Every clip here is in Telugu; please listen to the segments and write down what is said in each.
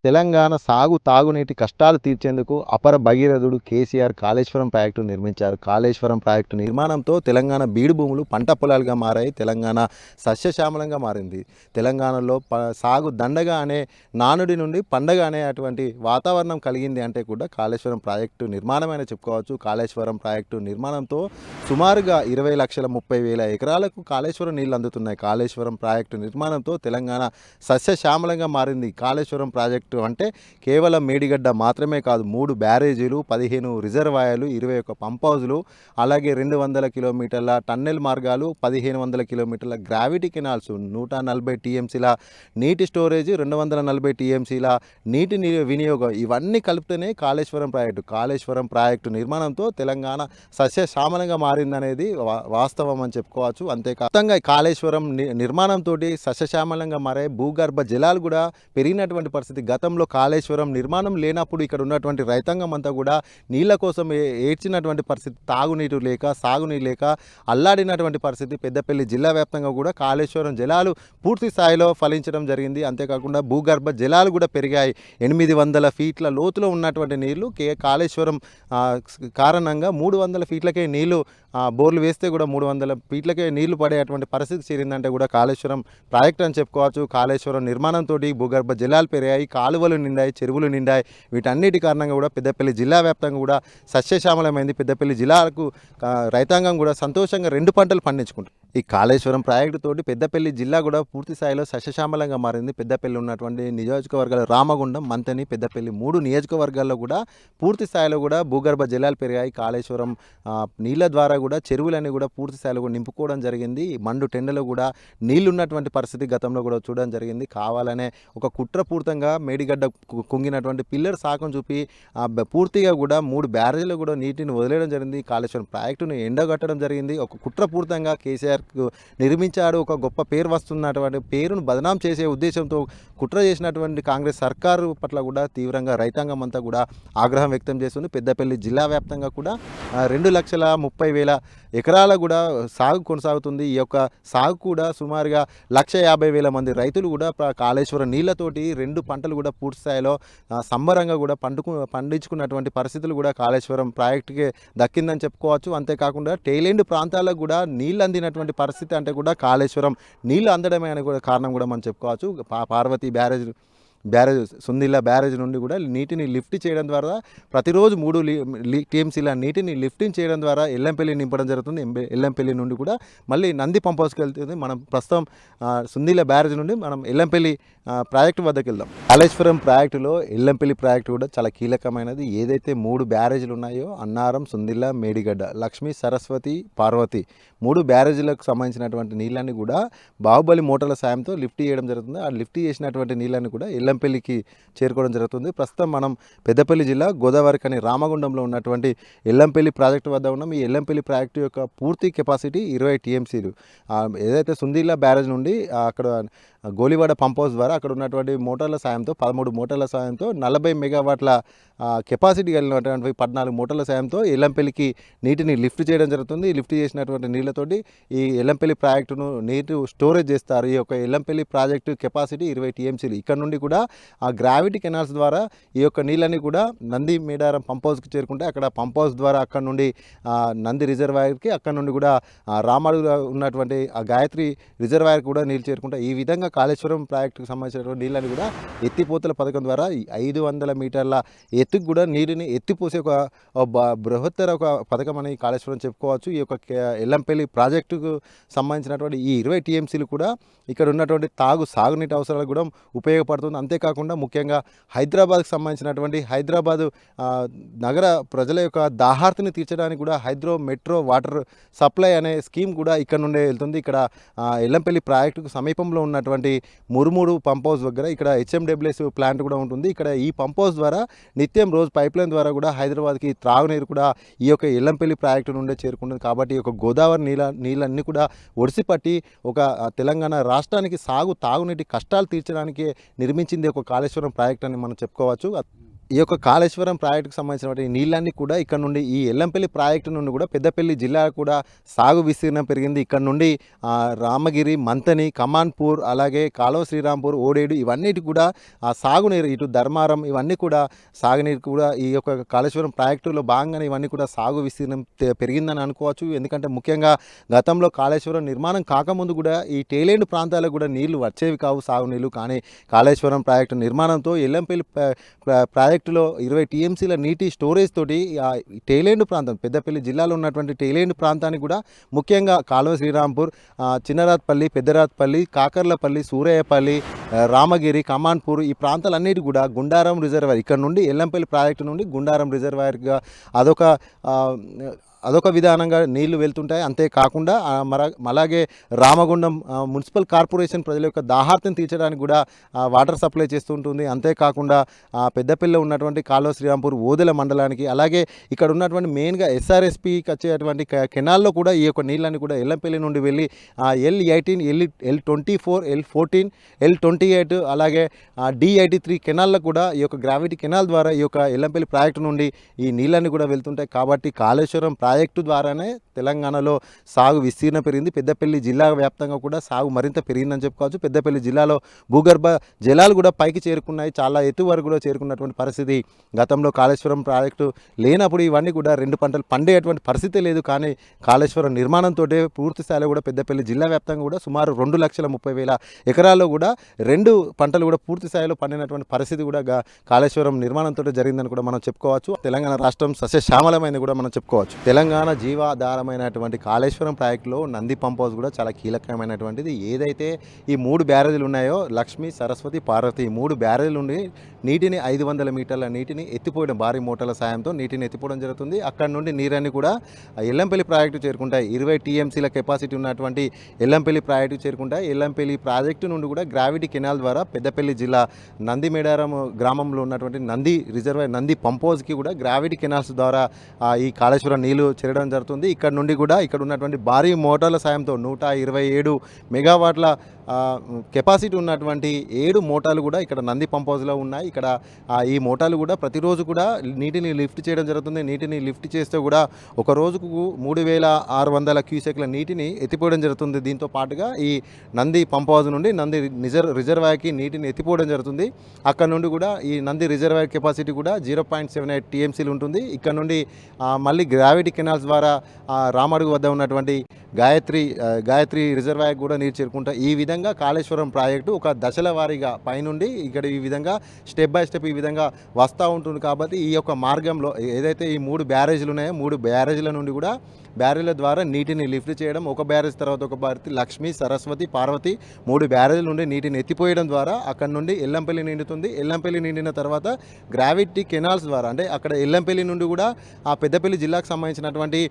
తెలంగాణ సాగు తాగునీటి కష్టాలు తీర్చేందుకు అపర భగీరథుడు కేసీఆర్ కాళేశ్వరం ప్రాజెక్టు నిర్మించారు. కాళేశ్వరం ప్రాజెక్టు నిర్మాణంతో తెలంగాణ బీడు భూములు పంట పొలాలుగా మారాయి. తెలంగాణ సస్యశ్యామలంగా మారింది. తెలంగాణలో సాగు దండగా అనే నానుడి నుండి పండగ అనే అటువంటి వాతావరణం కలిగింది అంటే కూడా కాళేశ్వరం ప్రాజెక్టు నిర్మాణమైన చెప్పుకోవచ్చు. కాళేశ్వరం ప్రాజెక్టు నిర్మాణంతో సుమారుగా 20,30,000 ఎకరాలకు కాళేశ్వరం నీళ్లు అందుతున్నాయి. కాళేశ్వరం ప్రాజెక్టు నిర్మాణంతో తెలంగాణ సస్యశ్యామలంగా మారింది. కాళేశ్వరం ప్రాజెక్టు అంటే కేవలం మేడిగడ్డ మాత్రమే కాదు, 3 బ్యారేజీలు, 15 రిజర్వాయర్లు, 21 పంప్ హౌజులు, అలాగే 200 కిలోమీటర్ల టన్నెల్ మార్గాలు, 1500 కిలోమీటర్ల గ్రావిటీ కెనాల్స్, 140 టీఎంసీల నీటి స్టోరేజ్, 240 టీఎంసీల నీటి వినియోగం, ఇవన్నీ కలిపితేనే కాళేశ్వరం ప్రాజెక్టు. కాళేశ్వరం ప్రాజెక్టు నిర్మాణంతో తెలంగాణ సస్యశ్యామలంగా మారిందనేది వాస్తవం అని చెప్పుకోవచ్చు. అంతేకాకుండా కాళేశ్వరం నిర్మాణంతో సస్యశ్యామలంగా మారే భూగర్భ జలాలు కూడా పెరిగినటువంటి పరిస్థితి. గతంలో కాళేశ్వరం నిర్మాణం లేనప్పుడు ఇక్కడ ఉన్నటువంటి రైతాంగం అంతా కూడా నీళ్ళ కోసం ఏడ్చినటువంటి పరిస్థితి, తాగునీరు లేక సాగునీరు లేక అల్లాడినటువంటి పరిస్థితి. పెద్దపల్లి జిల్లా వ్యాప్తంగా కూడా కాళేశ్వరం జలాలు పూర్తి స్థాయిలో ఫలించడం జరిగింది. అంతేకాకుండా భూగర్భ జలాలు కూడా పెరిగాయి. 800 ఫీట్ల లోతులో ఉన్నటువంటి నీళ్లు కాళేశ్వరం కారణంగా 300 ఫీట్లకే నీళ్లు బోర్లు వేస్తే కూడా 300 ఫీట్లకే నీళ్లు పడేటువంటి పరిస్థితి చేరిందంటే కూడా కాళేశ్వరం ప్రాజెక్ట్ అని చెప్పుకోవచ్చు. కాళేశ్వరం నిర్మాణంతో భూగర్భ జలాలు పెరిగాయి, కాలువలు నిండాయి, చెరువులు నిండాయి. వీటన్నిటి కారణంగా కూడా పెద్దపల్లి జిల్లా వ్యాప్తంగా కూడా సస్యశ్యామలమైంది. పెద్దపల్లి జిల్లాకు రైతాంగం కూడా సంతోషంగా 2 పంటలు పండించుకుంటారు. ఈ కాళేశ్వరం ప్రాజెక్టు తోటి పెద్దపల్లి జిల్లా కూడా పూర్తి స్థాయిలో సస్యశ్యామలంగా మారింది. పెద్దపల్లి ఉన్నటువంటి నియోజకవర్గాలు రామగుండం, మంతని, పెద్దపల్లి 3 నియోజకవర్గాల్లో కూడా పూర్తి స్థాయిలో కూడా భూగర్భ జలాలు పెరిగాయి. కాళేశ్వరం నీళ్ళ ద్వారా కూడా చెరువులన్నీ కూడా పూర్తి స్థాయిలో కూడా నింపుకోవడం జరిగింది. మండు టెండలో కూడా నీళ్లు ఉన్నటువంటి పరిస్థితి గతంలో కూడా చూడడం జరిగింది. కావాలనే ఒక కుట్రపూరితంగా మేడిగడ్డ కుంగినటువంటి పిల్లర్ సాకం చూపి పూర్తిగా కూడా 3 బ్యారేజీలు కూడా నీటిని వదిలేయడం జరిగింది. కాళేశ్వరం ప్రాజెక్టును ఎండగట్టడం జరిగింది. ఒక కుట్రపూరితంగా కేసీఆర్ నిర్మించాడు. ఒక గొప్ప పేరు వస్తున్నటువంటి పేరును బదనాం చేసే ఉద్దేశంతో కుట్ర చేసినటువంటి కాంగ్రెస్ సర్కారు పట్ల కూడా తీవ్రంగా రైతాంగం అంతా కూడా ఆగ్రహం వ్యక్తం చేస్తుంది. పెద్దపల్లి జిల్లా వ్యాప్తంగా కూడా 2,30,000 ఎకరాల కూడా సాగు కొనసాగుతుంది. ఈ యొక్క సాగు కూడా సుమారుగా 1,50,000 మంది రైతులు కూడా కాళేశ్వరం నీళ్లతోటి 2 పంటలు కూడా పూర్తి స్థాయిలో సంబరంగా కూడా పండించుకున్నటువంటి పరిస్థితులు కూడా కాళేశ్వరం ప్రాజెక్టుకి దక్కిందని చెప్పుకోవచ్చు. అంతేకాకుండా టైలెండ్ ప్రాంతాలకు కూడా నీళ్ళు అందినటువంటి పరిస్థితి అంటే కూడా కాళేశ్వరం నీళ్ళు అందడమే అని కూడా కారణం కూడా మనం చెప్పుకోవచ్చు. పార్వతి బ్యారేజ్ సుందిల్ల బ్యారేజ్ నుండి కూడా నీటిని లిఫ్ట్ చేయడం ద్వారా ప్రతిరోజు 3 టీఎంసీల నీటిని లిఫ్టింగ్ చేయడం ద్వారా ఎల్లంపల్లి నింపడం జరుగుతుంది. ఎల్లంపల్లి నుండి కూడా మళ్ళీ నంది పంప్ హౌస్కి వెళ్తుంది. మనం ప్రస్తుతం సుందిల్ల బ్యారేజ్ నుండి మనం ఎల్లంపల్లి ప్రాజెక్టు వద్దకు వెళ్దాం. కాళేశ్వరం ప్రాజెక్టులో ఎల్లంపల్లి ప్రాజెక్టు కూడా చాలా కీలకమైనది. ఏదైతే 3 బ్యారేజీలు ఉన్నాయో అన్నారం, సుందిల్ల, మేడిగడ్డ, లక్ష్మీ, సరస్వతి, పార్వతి 3 బ్యారేజీలకు సంబంధించినటువంటి నీళ్ళని కూడా బాహుబలి మోటార్ల సాయంతో లిఫ్ట్ చేయడం జరుగుతుంది. ఆ లిఫ్ట్ చేసినటువంటి నీళ్ళని కూడా ఎల్లంపల్లికి చేరుకోవడం జరుగుతుంది. ప్రస్తుతం మనం పెద్దపల్లి జిల్లా గోదావరి కని రామగుండంలో ఉన్నటువంటి ఎల్లంపల్లి ప్రాజెక్టు వద్ద ఉన్నాం. ఈ ఎల్లంపల్లి ప్రాజెక్టు యొక్క పూర్తి కెపాసిటీ 20 టీఎంసీలు. ఏదైతే సుందిల్ల బ్యారేజ్ నుండి అక్కడ గోలివాడ పంప్ హౌస్ ద్వారా అక్కడ ఉన్నటువంటి మోటార్ల సాయంతో 13 మోటార్ల సాయంతో 40 మెగావాట్ల కెపాసిటీ కలిగినటువంటి 14 మోటార్ల సాయంతో ఎల్లంపల్లికి నీటిని లిఫ్ట్ చేయడం జరుగుతుంది. లిఫ్ట్ చేసినటువంటి నీళ్లతోటి ఈ ఎల్లంపల్లి ప్రాజెక్టును నీటి స్టోరేజ్ చేస్తారు. ఈ యొక్క ఎల్లంపల్లి ప్రాజెక్టు కెపాసిటీ 20 టీఎంసీలు. ఇక్కడ నుండి కూడా ఆ గ్రావిటీ కెనాల్స్ ద్వారా ఈ యొక్క నీళ్ళని కూడా నంది మేడారం పంప్ హౌస్కి చేరుకుంటే అక్కడ పంప్ హౌస్ ద్వారా అక్కడ నుండి నంది రిజర్వాయర్కి, అక్కడ నుండి కూడా రామాడులో ఉన్నటువంటి ఆ గాయత్రి రిజర్వాయర్కి కూడా నీళ్ళు చేరుకుంటాయి. ఈ విధంగా కాళేశ్వరం ప్రాజెక్టుకు సంబంధించినటువంటి నీళ్ళని కూడా ఎత్తిపోతల పథకం ద్వారా 500 మీటర్ల ఎత్తుకు కూడా నీటిని ఎత్తిపోసే ఒక బృహత్తర ఒక పథకం అని కాళేశ్వరం చెప్పుకోవచ్చు. ఈ యొక్క ఎల్లంపల్లి ప్రాజెక్టుకు సంబంధించినటువంటి ఈ 20 టీఎంసీలు కూడా ఇక్కడ ఉన్నటువంటి సాగునీటి అవసరాలకు కూడా ఉపయోగపడుతుంది. అంతేకాకుండా ముఖ్యంగా హైదరాబాద్కి సంబంధించినటువంటి హైదరాబాదు నగర ప్రజల యొక్క దాహార్తిని తీర్చడానికి కూడా హైడ్రో మెట్రో వాటర్ సప్లై అనే స్కీమ్ కూడా ఇక్కడ నుండే వెళ్తుంది. ఇక్కడ ఎల్లంపల్లి ప్రాజెక్టుకు సమీపంలో ఉన్నటువంటి మురుమూడు పంప్ హౌస్ దగ్గర ఇక్కడ హెచ్ఎండబ్ల్యూఎస్ ప్లాంట్ కూడా ఉంటుంది. ఇక్కడ ఈ పంప్ హౌస్ ద్వారా నిత్యం రోజు పైప్ లైన్ ద్వారా కూడా హైదరాబాద్కి త్రాగునీరు కూడా ఈ యొక్క ఎల్లంపల్లి ప్రాజెక్టు నుండే చేరుకుంటుంది. కాబట్టి ఈ యొక్క గోదావరి నీళ్ళన్నీ కూడా ఒడిసిపట్టి ఒక తెలంగాణ రాష్ట్రానికి తాగునీటి కష్టాలు తీర్చడానికి నిర్మించింది ఒక కాళేశ్వరం ప్రాజెక్ట్ అని మనం చెప్పుకోవచ్చు. ఈ యొక్క కాళేశ్వరం ప్రాజెక్టుకు సంబంధించినటువంటి నీళ్ళన్నీ కూడా ఇక్కడ నుండి ఈ ఎల్లంపల్లి ప్రాజెక్టు నుండి కూడా పెద్దపల్లి జిల్లా కూడా సాగు విస్తీర్ణం పెరిగింది. ఇక్కడ నుండి రామగిరి, మంతని, కమాన్పూర్, అలాగే కాలువ శ్రీరాంపూర్, ఓడేడు ఇవన్నిటి కూడా సాగునీరు, ఇటు ధర్మారం ఇవన్నీ కూడా సాగునీరు కూడా ఈ యొక్క కాళేశ్వరం ప్రాజెక్టులో భాగంగానే ఇవన్నీ కూడా సాగు విస్తీర్ణం పెరిగిందని అనుకోవచ్చు. ఎందుకంటే ముఖ్యంగా గతంలో కాళేశ్వరం నిర్మాణం కాకముందు కూడా ఈ టేలేండు ప్రాంతాలకు కూడా నీళ్లు వచ్చేవి కావు, సాగునీళ్ళు. కానీ కాళేశ్వరం ప్రాజెక్టు నిర్మాణంతో ఎల్లంపల్లి ప్రాజెక్టులో 20 టీఎంసీల నీటి స్టోరేజ్ తోటి టేలేండు ప్రాంతం, పెద్దపల్లి జిల్లాలో ఉన్నటువంటి టేలేండు ప్రాంతానికి కూడా ముఖ్యంగా కాలువ శ్రీరాంపూర్, చిన్నరాత్పల్లి, పెద్దరాత్పల్లి, కాకర్లపల్లి, సూరయ్యపల్లి, రామగిరి, కమాన్పూర్ ఈ ప్రాంతాలన్నిటి కూడా గుండారం రిజర్వాయర్, ఇక్కడ నుండి ఎల్లంపల్లి ప్రాజెక్టు నుండి గుండారం రిజర్వాయర్గా అదొక విధానంగా నీళ్లు వెళ్తుంటాయి. అంతేకాకుండా అలాగే రామగుండం మున్సిపల్ కార్పొరేషన్ ప్రజల యొక్క దాహార్తిని తీర్చడానికి కూడా వాటర్ సప్లై చేస్తుంటుంది. అంతేకాకుండా పెద్దపల్లిలో ఉన్నటువంటి కాలువ శ్రీరాంపూర్ ఓదెల మండలానికి, అలాగే ఇక్కడ ఉన్నటువంటి మెయిన్గా ఎస్ఆర్ఎస్పికి వచ్చేటువంటి కెనాల్లో కూడా ఈ యొక్క నీళ్ళని కూడా ఎల్లంపల్లి నుండి వెళ్ళి L18, L24, L14, L28 అలాగే D83 కెనాల్లో కూడా ఈ యొక్క గ్రావిటీ కెనాల్ ద్వారా ఈ యొక్క ఎల్లంపల్లి ప్రాజెక్టు నుండి ఈ నీళ్ళని కూడా వెళ్తుంటాయి. కాబట్టి కాళేశ్వరం ప్రాజెక్టు ద్వారానే తెలంగాణలో సాగు విస్తీర్ణం పెరిగింది. పెద్దపల్లి జిల్లా వ్యాప్తంగా కూడా సాగు మరింత పెరిగిందని చెప్పుకోవచ్చు. పెద్దపల్లి జిల్లాలో భూగర్భ జలాలు కూడా పైకి చేరుకున్నాయి, చాలా ఎత్తు వరకు కూడా చేరుకున్నటువంటి పరిస్థితి. గతంలో కాళేశ్వరం ప్రాజెక్టు లేనప్పుడు ఇవన్నీ కూడా 2 పంటలు పండేటువంటి పరిస్థితి లేదు. కానీ కాళేశ్వరం నిర్మాణంతో పూర్తి స్థాయిలో కూడా పెద్దపల్లి జిల్లా వ్యాప్తంగా కూడా సుమారు 2,30,000 ఎకరాల్లో కూడా 2 పంటలు కూడా పూర్తి స్థాయిలో పండినటువంటి పరిస్థితి కూడా కాళేశ్వరం నిర్మాణంతో జరిగిందని కూడా మనం చెప్పుకోవచ్చు. తెలంగాణ రాష్ట్రం సస్యశ్యామలమైంది కూడా మనం చెప్పుకోవచ్చు. తెలంగాణ జీవాధారమైనటువంటి కాళేశ్వరం ప్రాజెక్టులో నంది పంప్ హౌస్ కూడా చాలా కీలకమైనటువంటిది. ఏదైతే ఈ 3 బ్యారేజీలు ఉన్నాయో, లక్ష్మి, సరస్వతి, పార్వతి, 3 బ్యారేజీలు నుండి నీటిని 500 మీటర్ల నీటిని ఎత్తిపోయడం, భారీ మోటార్ల సాయంతో నీటిని ఎత్తిపోవడం జరుగుతుంది. అక్కడ నుండి నీరన్నీ కూడా ఎల్లంపల్లి ప్రాజెక్టు చేరుకుంటాయి. 20 టీఎంసీల కెపాసిటీ ఉన్నటువంటి ఎల్లంపల్లి ప్రాజెక్టు చేరుకుంటాయి. ఎల్లంపల్లి ప్రాజెక్టు నుండి కూడా గ్రావిటీ కెనాల్ ద్వారా పెద్దపల్లి జిల్లా నందిమేడారం గ్రామంలో ఉన్నటువంటి నంది రిజర్వాయర్, నంది పంప్ హౌస్కి కూడా గ్రావిటీ కెనాల్స్ ద్వారా ఈ కాళేశ్వరం నీళ్లు చేరడం జరుగుతుంది. ఇక్కడ నుండి కూడా ఇక్కడ ఉన్నటువంటి భారీ మోటార్ల సాయంతో 127 మెగావాట్ల కెపాసిటీ ఉన్నటువంటి 7 మోటార్లు కూడా ఇక్కడ నంది పంప్ హౌస్లో ఉన్నాయి. ఇక్కడ ఈ మోటార్లు కూడా ప్రతిరోజు కూడా నీటిని లిఫ్ట్ చేయడం జరుగుతుంది. నీటిని లిఫ్ట్ చేస్తే కూడా ఒక రోజుకు 3,600 క్యూసెక్ల నీటిని ఎత్తిపోవడం జరుగుతుంది. దీంతో పాటుగా ఈ నంది పంప్ హౌస్ నుండి నంది రిజర్వాయర్కి నీటిని ఎత్తిపోవడం జరుగుతుంది. అక్కడ నుండి కూడా ఈ నంది రిజర్వాయర్ కెపాసిటీ కూడా 0.78 టీఎంసీలు ఉంటుంది. ఇక్కడ నుండి మళ్ళీ గ్రావిటీ కెనాల్స్ ద్వారా రామడుగు వద్ద ఉన్నటువంటి గాయత్రి రిజర్వాయర్ కూడా నీరు చేరుకుంటాయి. ఈ విధంగా కాళేశ్వరం ప్రాజెక్టు ఒక దశల వారీగా పైనుండి ఇక్కడ ఈ విధంగా స్టెప్ బై స్టెప్ ఈ విధంగా వస్తూ ఉంటుంది. కాబట్టి ఈ యొక్క మార్గంలో ఏదైతే ఈ 3 బ్యారేజీలు ఉన్నాయో, 3 బ్యారేజీల నుండి కూడా బ్యారేజ్ల ద్వారా నీటిని లిఫ్ట్ చేయడం, ఒక బ్యారేజ్ తర్వాత ఒక బ్యారేజ్, లక్ష్మి, సరస్వతి, పార్వతి 3 బ్యారేజ్ల నుండి నీటిని ఎత్తిపోయడం ద్వారా అక్కడ నుండి ఎల్లంపల్లి నిండుతుంది. ఎల్లంపల్లి నిండిన తర్వాత గ్రావిటీ కెనాల్స్ ద్వారా, అంటే అక్కడ ఎల్లంపల్లి నుండి కూడా ఆ పెద్దపల్లి జిల్లాకు సంబంధించినటువంటి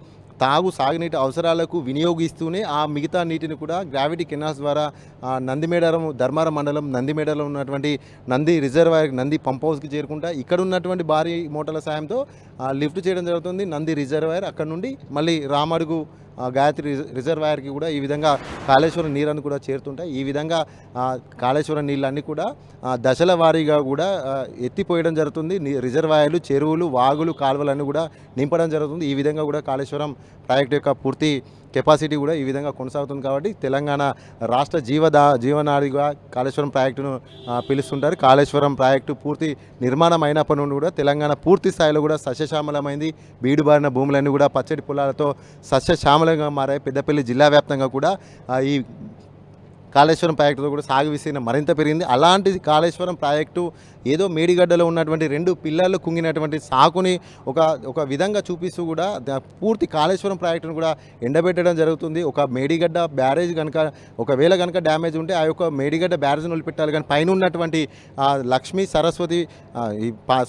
సాగునీటి అవసరాలకు వినియోగిస్తూనే ఆ మిగతా నీటిని కూడా గ్రావిటీ కెనాల్స్ ద్వారా నందిమేడారం, ధర్మారం మండలం నందిమేడారంలో ఉన్నటువంటి నంది రిజర్వాయర్, నంది పంప్ హౌస్కి చేరుకుంటా ఇక్కడ ఉన్నటువంటి భారీ మోటార్ల సాయంతో లిఫ్ట్ చేయడం జరుగుతుంది. నంది రిజర్వాయర్ అక్కడ నుండి మళ్ళీ రామడుగు గాయత్రి రిజర్వాయర్కి కూడా ఈ విధంగా కాళేశ్వరం నీళ్ళని కూడా చేరుతుంటాయి. ఈ విధంగా కాళేశ్వరం నీళ్ళన్నీ కూడా దశల వారీగా కూడా ఎత్తిపోయడం జరుగుతుంది. రిజర్వాయర్లు, చెరువులు, వాగులు, కాలువలన్నీ కూడా నింపడం జరుగుతుంది. ఈ విధంగా కూడా కాళేశ్వరం ప్రాజెక్టు యొక్క పూర్తి కెపాసిటీ కూడా ఈ విధంగా కొనసాగుతుంది. కాబట్టి తెలంగాణ రాష్ట్ర జీవనాడిగా కాళేశ్వరం ప్రాజెక్టును పిలుస్తుంటారు. కాళేశ్వరం ప్రాజెక్టు పూర్తి నిర్మాణం అయినప్పటి నుండి కూడా తెలంగాణ పూర్తి స్థాయిలో కూడా సస్యశ్యామలమైంది. బీడుబారిన భూములన్నీ కూడా పచ్చడి పొలాలతో సస్యశ్యామలంగా మారాయి. పెద్దపల్లి జిల్లా వ్యాప్తంగా కూడా ఈ కాళేశ్వరం ప్రాజెక్టుతో కూడా సాగు విస్తీర్ణం మరింత పెరిగింది. అలాంటి కాళేశ్వరం ప్రాజెక్టు ఏదో మేడిగడ్డలో ఉన్నటువంటి 2 పిల్లర్లు కుంగినటువంటి సాకుని ఒక విధంగా చూపిస్తూ కూడా పూర్తి కాళేశ్వరం ప్రాజెక్టును కూడా ఎండబెట్టడం జరుగుతుంది. ఒక మేడిగడ్డ బ్యారేజ్ కనుక ఒకవేళ కనుక డ్యామేజ్ ఉంటే ఆ యొక్క మేడిగడ్డ బ్యారేజ్ను వదిలిపెట్టాలి. కానీ పైన ఉన్నటువంటి లక్ష్మి, సరస్వతి,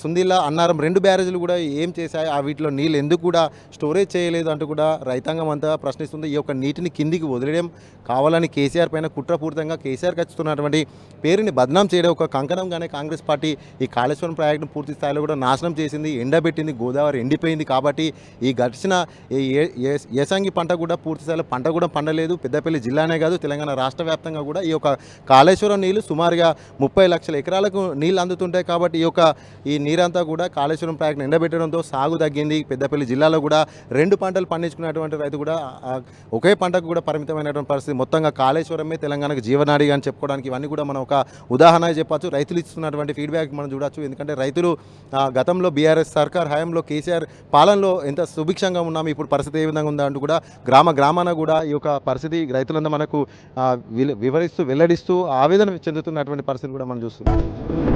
సుందిల్లా, అన్నారం 2 బ్యారేజ్లు కూడా ఏం చేశాయి, వీటిలో నీళ్ళు ఎందుకు కూడా స్టోరేజ్ చేయలేదు అంటూ కూడా రైతాంగం అంతా ప్రశ్నిస్తుంది. ఈ యొక్క నీటిని కిందికి వదిలేయడం కావాలని కేసీఆర్ పైన కుట్ర కుట్రపూరితంగా కేసీఆర్కి వచ్చుతున్నటువంటి పేరుని బదనాం చేయడం ఒక కంకణంగానే కాంగ్రెస్ పార్టీ ఈ కాళేశ్వరం ప్రాజెక్టును పూర్తి స్థాయిలో కూడా నాశనం చేసింది, ఎండబెట్టింది, గోదావరి ఎండిపోయింది. కాబట్టి ఈ గడిచిన ఏసంగి పంట కూడా పూర్తి స్థాయిలో పంట కూడా పండలేదు. పెద్దపల్లి జిల్లానే కాదు తెలంగాణ రాష్ట్ర వ్యాప్తంగా కూడా ఈ యొక్క కాళేశ్వరం నీళ్లు సుమారుగా 30 లక్షల ఎకరాలకు నీళ్ళు అందుతుంటాయి. కాబట్టి ఈ నీరంతా కూడా కాళేశ్వరం ప్రాజెక్టును ఎండబెట్టడంతో సాగు తగ్గింది. పెద్దపల్లి జిల్లాలో కూడా 2 పంటలు పండించుకున్నటువంటి రైతు కూడా ఒకే పంటకు కూడా పరిమితమైనటువంటి పరిస్థితి. మొత్తంగా కాళేశ్వరమే తెలంగాణకు జీవనాడి అని చెప్పుకోవడానికి ఇవన్నీ కూడా మనం ఒక ఉదాహరణ చెప్పచ్చు. రైతులు ఇస్తున్నటువంటి ఫీడ్బ్యాక్ మనం చూడొచ్చు. ఎందుకంటే రైతులు గతంలో బీఆర్ఎస్ సర్కార్ హయాంలో కేసీఆర్ పాలనలో ఎంత సుభిక్షంగా ఉన్నాము, ఇప్పుడు పరిస్థితి ఏ విధంగా ఉందా అంటూ కూడా గ్రామాన కూడా ఈ యొక్క పరిస్థితి రైతులందరూ మనకు వివరిస్తూ వెల్లడిస్తూ ఆవేదన చెందుతున్నటువంటి పరిస్థితి కూడా మనం చూస్తున్నాం.